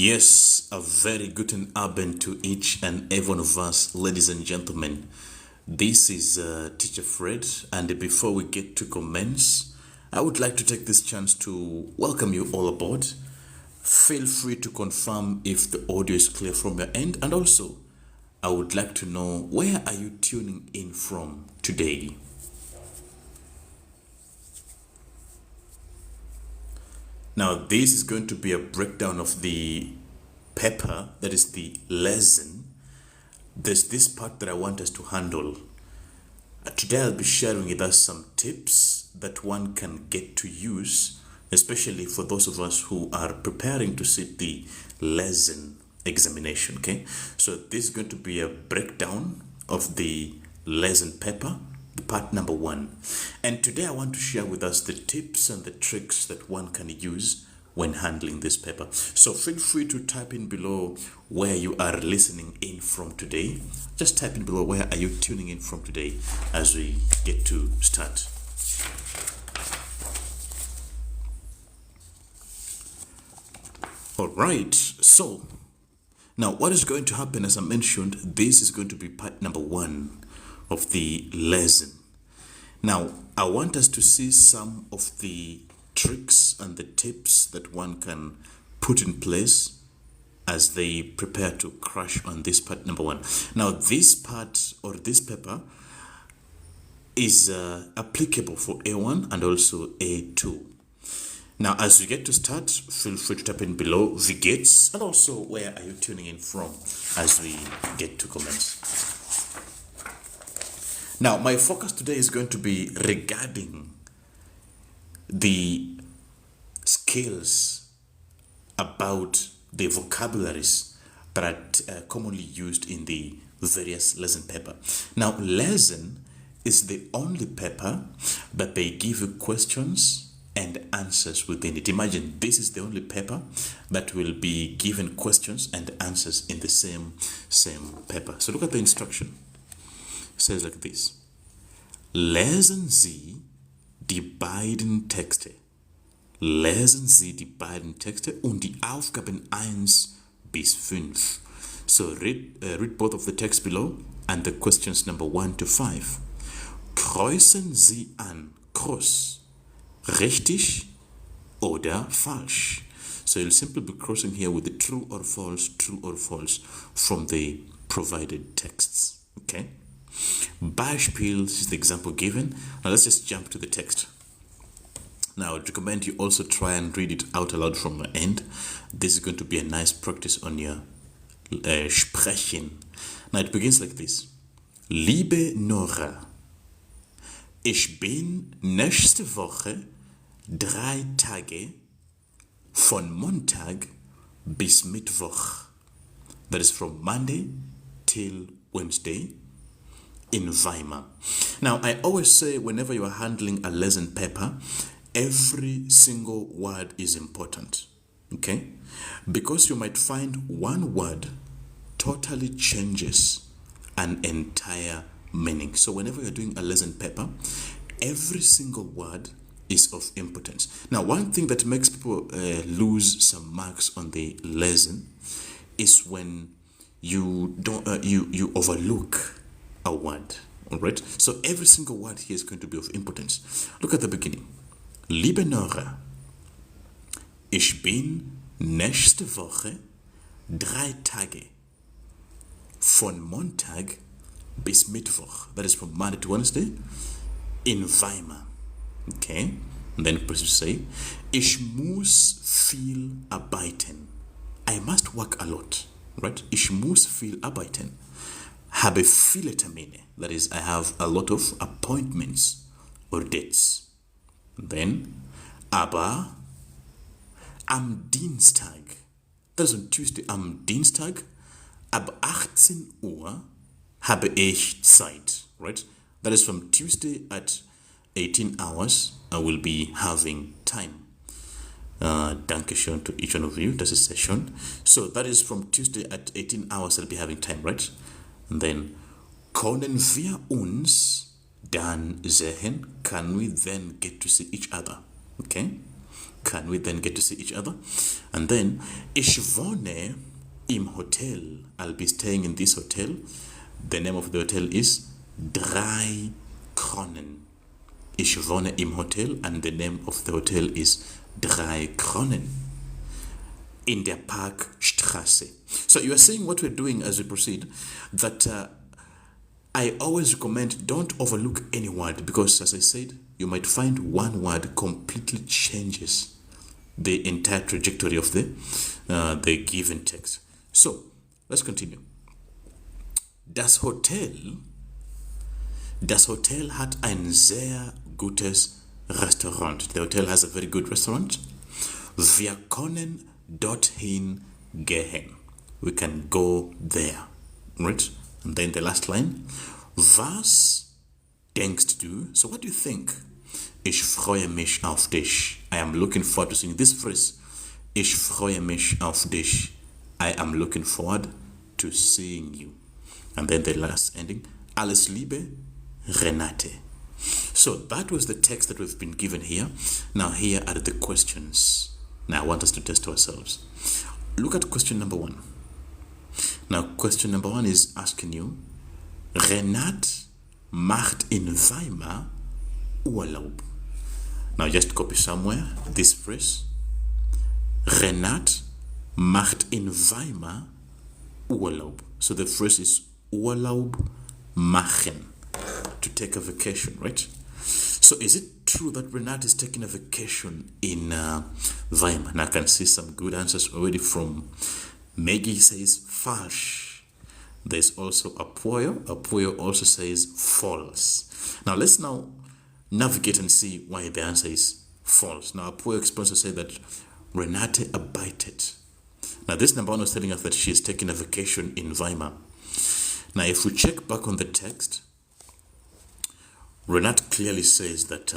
Yes, a very guten Abend to each and every one of us, ladies and gentlemen. This is Teacher Fred, and before we get to commence, I would like to take this chance to welcome you all aboard. Feel free to confirm if the audio is clear from your end, and also, I would like to know where are you tuning in from today. Now, this is going to be a breakdown of the paper, that is the lesson. There's this part that I want us to handle. Today I'll be sharing with us some tips that one can get to use, especially for those of us who are preparing to sit the lesson examination, okay? So this is going to be a breakdown of the lesson paper, part number 1. And today I want to share with us the tips and the tricks that one can use when handling this paper. So feel free to type in below where you are listening in from today. Just type in below where are you tuning in from today as we get to start. All right, so now what is going to happen, as I mentioned, this is going to be part number 1 of the lesson. Now, I want us to see some of the tricks and the tips that one can put in place as they prepare to crash on this part number 1. Now, this part or this paper is applicable for A1 and also A2. Now, as we get to start, feel free to type in below the gates and also where are you tuning in from as we get to commence. Now, my focus today is going to be regarding the skills about the vocabularies that are commonly used in the various lesson paper. Now, lesson is the only paper that they give you questions and answers within it. Imagine this is the only paper that will be given questions and answers in the same paper. So look at the instruction. It says like this: Lesen Sie die beiden Texte. Lesen Sie die beiden Texte und die Aufgaben 1 bis 5. So read both of the texts below and the questions number 1 to 5. Kreuzen Sie an, Kreuz, richtig oder falsch. So you'll simply be crossing here with the true or false from the provided texts. Okay? Beispiel is the example given. Now let's just jump to the text. Now I'd recommend you also try and read it out aloud from your end. This is going to be a nice practice on your Sprechen. Now it begins like this. Liebe Nora, ich bin nächste Woche 3 Tage von Montag bis Mittwoch. That is from Monday till Wednesday in Weimar. Now, I always say whenever you are handling a lesson paper, every single word is important, okay? Because you might find one word totally changes an entire meaning. So whenever you're doing a lesson paper, every single word is of importance. Now, one thing that makes people lose some marks on the lesson is when you don't you overlook a word. All right, so every single word here is going to be of importance. Look at the beginning. Liebe Nora, ich bin nächste Woche 3 Tage von Montag bis Mittwoch. That is from Monday to Wednesday in Weimar. Okay, and then it say, ich muss viel arbeiten. I must work a lot. Right? Ich muss viel arbeiten. Habe viele Termine. That is, I have a lot of appointments or dates. Then, aber am Dienstag, that is on Tuesday, am Dienstag, ab 18 Uhr habe ich Zeit. Right? That is from Tuesday at 18 hours, I will be having time. Dankeschön to each one of you. That's a session. So that is from Tuesday at 18 hours, I'll be having time, right? And then, können wir uns dann sehen? Can we then get to see each other? Okay? Can we then get to see each other? And then, ich wohne im Hotel. I'll be staying in this hotel. The name of the hotel is Drei Kronen. Ich wohne im Hotel, and the name of the hotel is Drei Kronen. In der Parkstraße. So you are seeing what we're doing as we proceed, that I always recommend don't overlook any word, because as I said, you might find one word completely changes the entire trajectory of the given text. So let's continue. Das Hotel hat ein sehr gutes Restaurant. The hotel has a very good restaurant. Wir können dorthin gehen. We can go there. Right? And then the last line. Was denkst du? So what do you think? Ich freue mich auf dich. I am looking forward to seeing this phrase. Ich freue mich auf dich. I am looking forward to seeing you. And then the last ending. Alles Liebe, Renate. So that was the text that we've been given here. Now here are the questions. Now I want us to test ourselves. Look at question number 1. Now question number 1 is asking you, Renat macht in Weimar Urlaub. Now just copy somewhere this phrase. Renat macht in Weimar Urlaub. So the phrase is Urlaub machen, to take a vacation, right? So is it true that Renat is taking a vacation in Weimar? Now I can see some good answers already from Maggie says falsch. There's also Apoyo. Apoyo also says false. Now let's navigate and see why the answer is false. Now Apoyo explains to say that Renate arbeitet. Now this number 1 was telling us that she is taking a vacation in Weimar. Now if we check back on the text, Renat clearly says that,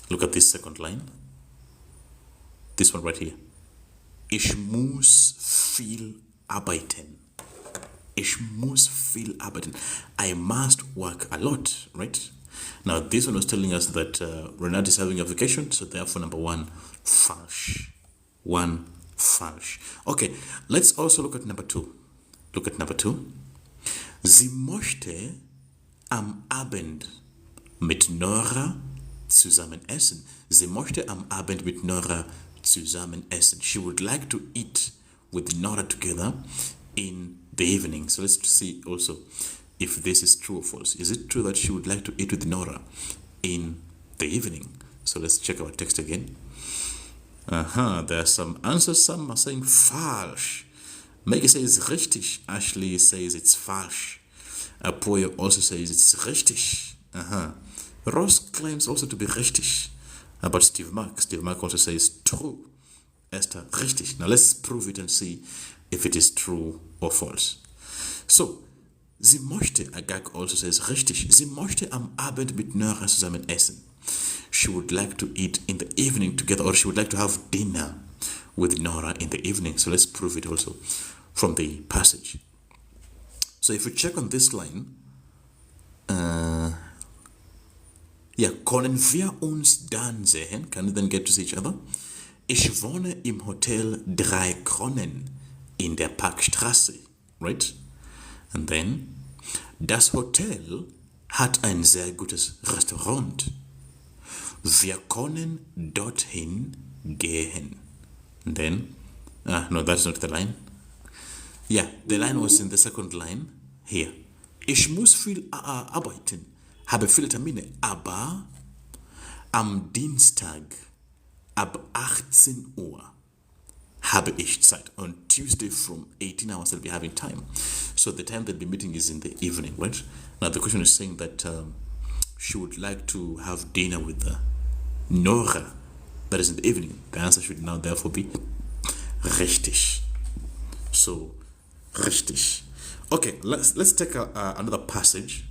look at this second line. This one right here. Ich muss viel arbeiten. Ich muss viel arbeiten. I must work a lot, right? Now this one was telling us that Renat is having a vacation, so therefore number 1, falsch. 1, falsch. Okay, let's also look at number 2. Look at number 2. Sie möchte am Abend mit Nora zusammen essen. Sie möchte am Abend mit Nora zusammen essen. She would like to eat with Nora together in the evening. So let's see also if this is true or false. Is it true that she would like to eat with Nora in the evening? So let's check our text again. There are some answers. Some are saying falsch. Maggie says richtig. Ashley says it's falsch. Apoyo also says it's richtig. Ross claims also to be richtig. About Steve Mark also says true. Esther, richtig. Now let's prove it and see if it is true or false. So, sie möchte, Agag also says richtig. Sie möchte am Abend mit Nora zusammen essen. She would like to eat in the evening together, or she would like to have dinner with Nora in the evening. So let's prove it also from the passage. So if we check on this line, können wir uns dann sehen? Can we then get to see each other? Ich wohne im Hotel Drei Kronen in der Parkstraße, right? And then, das Hotel hat ein sehr gutes Restaurant. Wir können dorthin gehen. And then, no, that's not the line. Yeah, the line was in the second line here. Ich muss viel arbeiten, habe viele Termine, aber am Dienstag ab 18 Uhr habe ich Zeit. On Tuesday from 18 hours I'll be having time. So the time that the meeting is in the evening, right? Now the question is saying that she would like to have dinner with Nora. That is in the evening. The answer should now therefore be richtig. So, richtig. Okay, let's take another passage.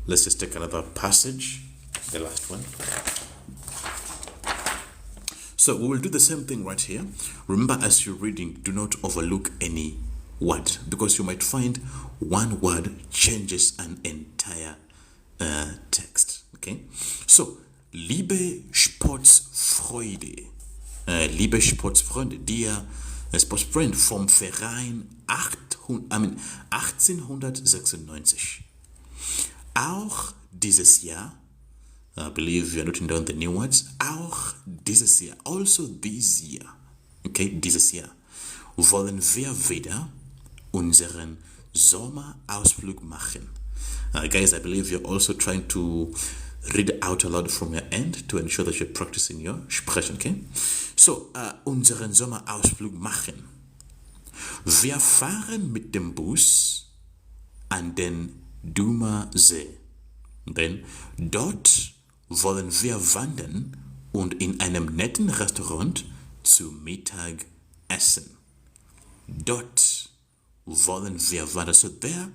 Let's just take another passage, the last one. So we will do the same thing right here. Remember, as you're reading, do not overlook any word, because you might find one word changes an entire text. Okay, so Liebe Sportsfreude. Liebe Sportsfreunde, dear Sportsfreund vom Verein 1896. Auch dieses Jahr, I believe you are noting down the new words, auch dieses Jahr, also this year, okay, dieses Jahr, wollen wir wieder unseren Sommerausflug machen. Guys, I believe you're also trying to read out aloud from your end to ensure that you're practicing your Sprechen, okay? So, unseren Sommerausflug machen. Wir fahren mit dem Bus an den Dumer See. Denn dort wollen wir wandern und in einem netten Restaurant zu Mittag essen. Dort wollen wir wandern. So there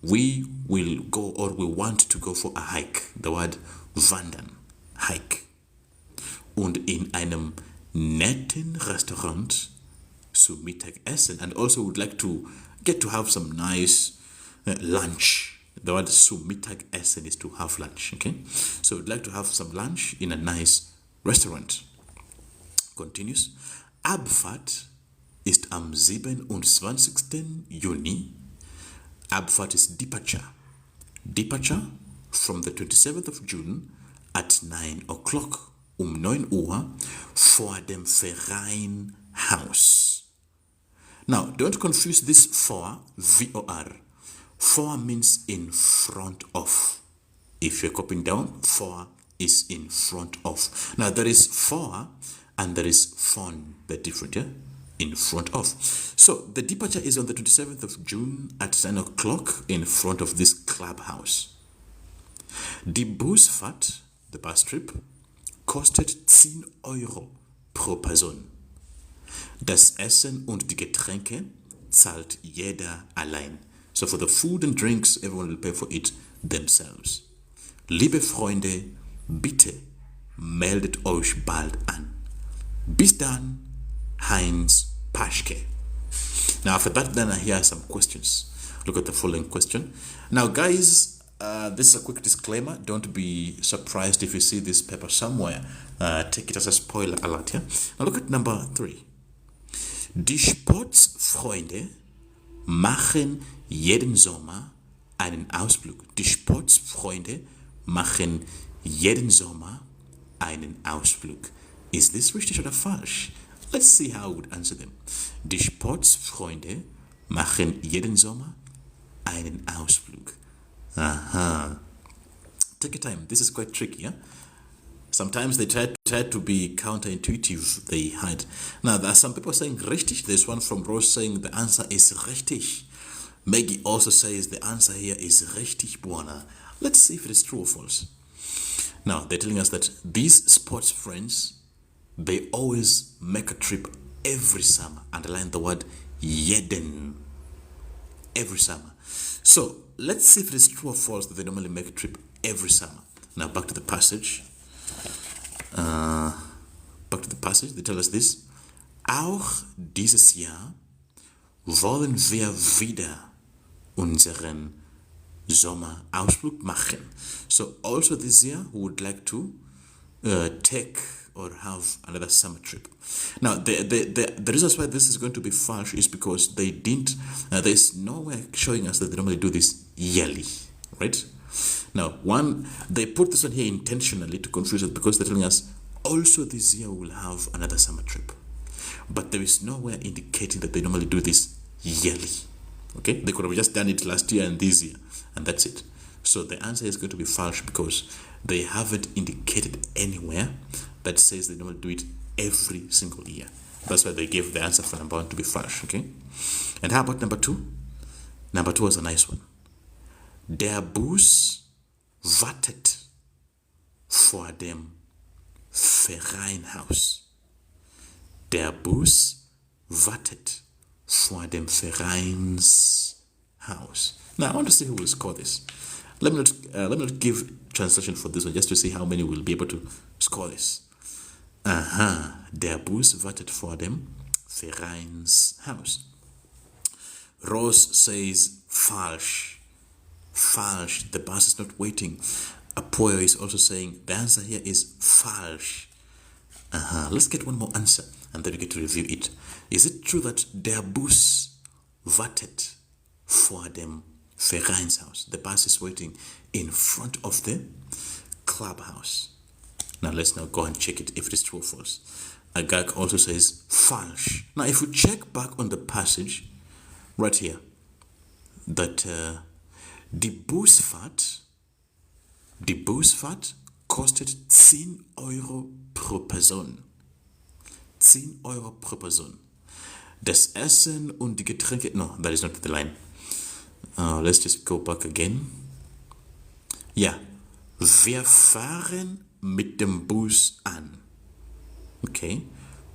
we will go, or we want to go for a hike. The word wandern, hike. Und in einem netten Restaurant zu Mittag essen. And also would like to get to have some nice lunch. The word zu Mittag essen is to have lunch, okay? So we'd like to have some lunch in a nice restaurant. Continues. Abfahrt ist am 27. Juni. Abfahrt is departure. Departure from the 27th of June at 9 o'clock, 9 Uhr, vor dem Vereinhaus. Now, don't confuse this for, V-O-R. For means in front of. If you're copying down, for is in front of. Now, there is for and there is von. They're different, yeah? In front of. So, the departure is on the 27th of June at 9 o'clock in front of this clubhouse. Die Busfahrt, the bus trip, kostet 10 Euro pro Person. Das Essen und die Getränke zahlt jeder allein. So for the food and drinks, everyone will pay for it themselves. Liebe Freunde, bitte meldet euch bald an. Bis dann, Heinz Paschke. Now after that, then here are some questions. Look at the following question. Now guys, this is a quick disclaimer. Don't be surprised if you see this paper somewhere. Take it as a spoiler alert. Yeah? Now look at number 3. Die Sportsfreunde machen jeden Sommer einen Ausflug. Die Sportsfreunde machen jeden Sommer einen Ausflug. Is this richtig oder falsch? Let's see how I would answer them. Die Sportsfreunde machen jeden Sommer einen Ausflug. Aha. Take your time. This is quite tricky, yeah? Sometimes they try to be counterintuitive. They hide. Now, there are some people saying richtig. There's one from Rose saying the answer is richtig. Maggie also says the answer here is richtig, buona. Let's see if it is true or false. Now, they're telling us that these sports friends, they always make a trip every summer. Underline the word jeden. Every summer. So, let's see if it is true or false that they normally make a trip every summer. Now, back to the passage. They tell us this. Auch dieses Jahr wollen wir wieder unseren Sommerausflug machen. So also this year we would like to take or have another summer trip. Now the reasons why this is going to be false is because they didn't, there's nowhere showing us that they normally do this yearly, right? Now, they put this one here intentionally to confuse us because they're telling us also this year we will have another summer trip. But there is nowhere indicating that they normally do this yearly. Okay? They could have just done it last year and this year, and that's it. So the answer is going to be false because they haven't indicated anywhere that says they normally do it every single year. That's why they gave the answer for number 1 to be false. Okay? And how about number 2? Number 2 was a nice one. Der Bus wartet vor dem Vereinhaus. Der Bus wartet vor dem Vereinshaus. Now, I want to see who will score this. Let me not give translation for this one, just to see how many will be able to score this. Aha, der Bus wartet vor dem Vereinshaus. Rose says falsch. Falsch, the bus is not waiting. Apoyo is also saying the answer here is falsch. Let's get one more answer and then we get to review it. Is it true that der Bus wartet vor dem Vereinshaus? The bus is waiting in front of the clubhouse. Now let's now go and check it if it is true or false. Agag also says falsch. Now if we check back on the passage right here, that die Busfahrt kostet 10 Euro pro Person. 10 Euro pro Person. Das Essen und die Getränke, no, that is not the line. Let's just go back again. Ja, wir fahren mit dem Bus an. Okay,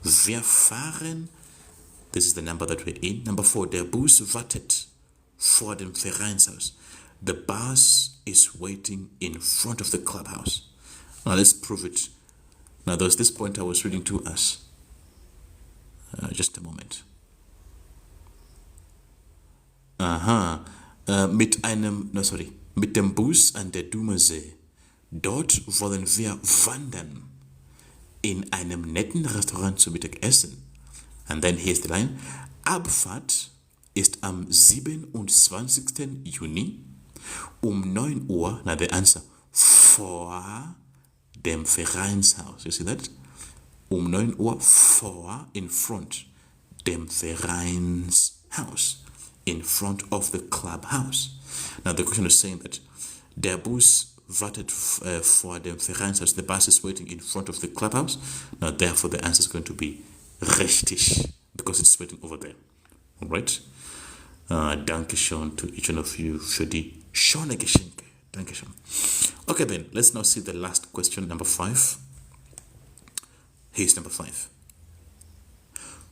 wir fahren, this is the number that we're in. Number 4, der Bus wartet vor dem Vereinshaus. The bus is waiting in front of the clubhouse. Now let's prove it. Now there was this point I was reading to us. Just a moment. Mit dem Bus an der Dumersee. Dort wollen wir wandern. In einem netten Restaurant zu Mittag essen. And then here's the line. Abfahrt ist am 27. Juni um 9 Uhr, now the answer, vor dem Vereinshaus. You see that? Um 9 Uhr vor, in front, dem Vereinshaus. In front of the clubhouse. Now the question is saying that der Bus wartet vor dem Vereinshaus. The bus is waiting in front of the clubhouse. Now therefore the answer is going to be richtig, because it's waiting over there. Alright? Dankeschön to each one of you für die schöne Geschenke. Dankeschön. Okay then, let's now see the last question, number 5. Here's number 5.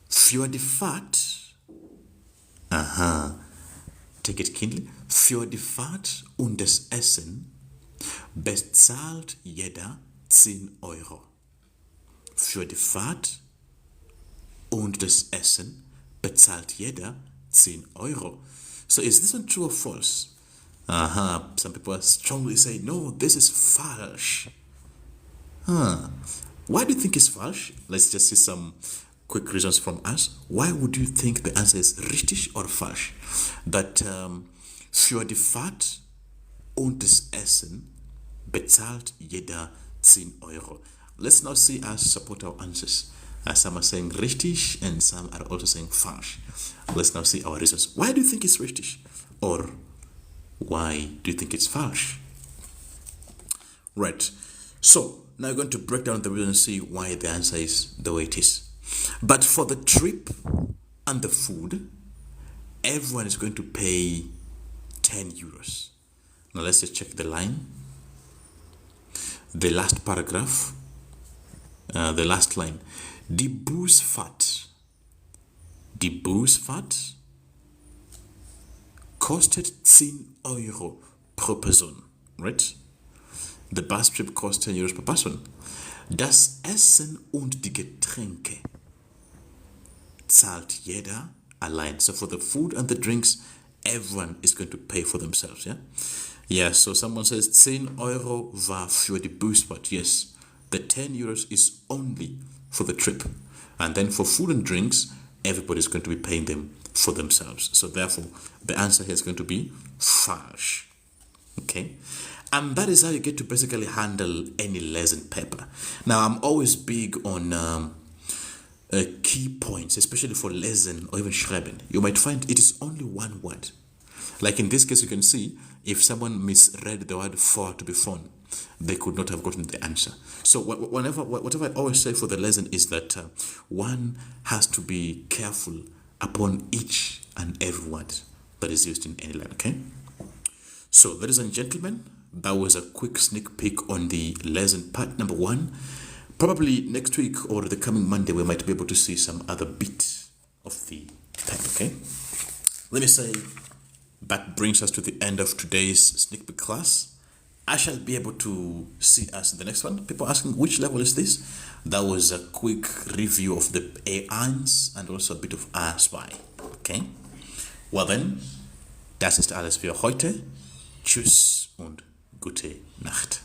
Für die Fahrt, take it kindly, für die Fahrt und das Essen bezahlt jeder 10 Euro. Für die Fahrt und das Essen bezahlt jeder 10 Euro. So is this one true or false? Some people strongly say, no, this is falsch. Why do you think it's falsch? Let's just see some quick reasons from us. Why would you think the answer is richtig or falsch? That für die Fahrt und das Essen bezahlt jeder 10 Euro. Let's now see us support our answers. Some are saying richtig and some are also saying falsch. Let's now see our reasons. Why do you think it's richtig? Or why do you think it's falsch? Right. So now we're going to break down the reason and see why the answer is the way it is. But for the trip and the food, everyone is going to pay 10 euros. Now let's just check the line. The last paragraph. The last line. Die Busfahrt kostet 10 Euro pro Person, right? The bus trip costs 10 Euros per person. Das Essen und die Getränke zahlt jeder allein. So for the food and the drinks, everyone is going to pay for themselves, yeah? Yeah, so someone says 10 Euro war für die Busfahrt. Yes, the 10 Euros is only for the trip, and then for food and drinks everybody is going to be paying them for themselves. So therefore the answer here is going to be falsch. Okay, and that is how you get to basically handle any lesson paper. Now I'm always big on key points, especially for lesson or even schreiben. You might find it is only one word. Like in this case, you can see if someone misread the word for to be phone, they could not have gotten the answer. So whatever I always say for the lesson is that one has to be careful upon each and every word that is used in any line, okay? So, ladies and gentlemen, that was a quick sneak peek on the lesson part number 1. Probably next week or the coming Monday, we might be able to see some other bit of the type, okay? Let me say, that brings us to the end of today's sneak peek class. I shall be able to see us in the next one. People asking, which level is this? That was a quick review of the A1 and also a bit of A2. Okay? Well then, das ist alles für heute. Tschüss und gute Nacht.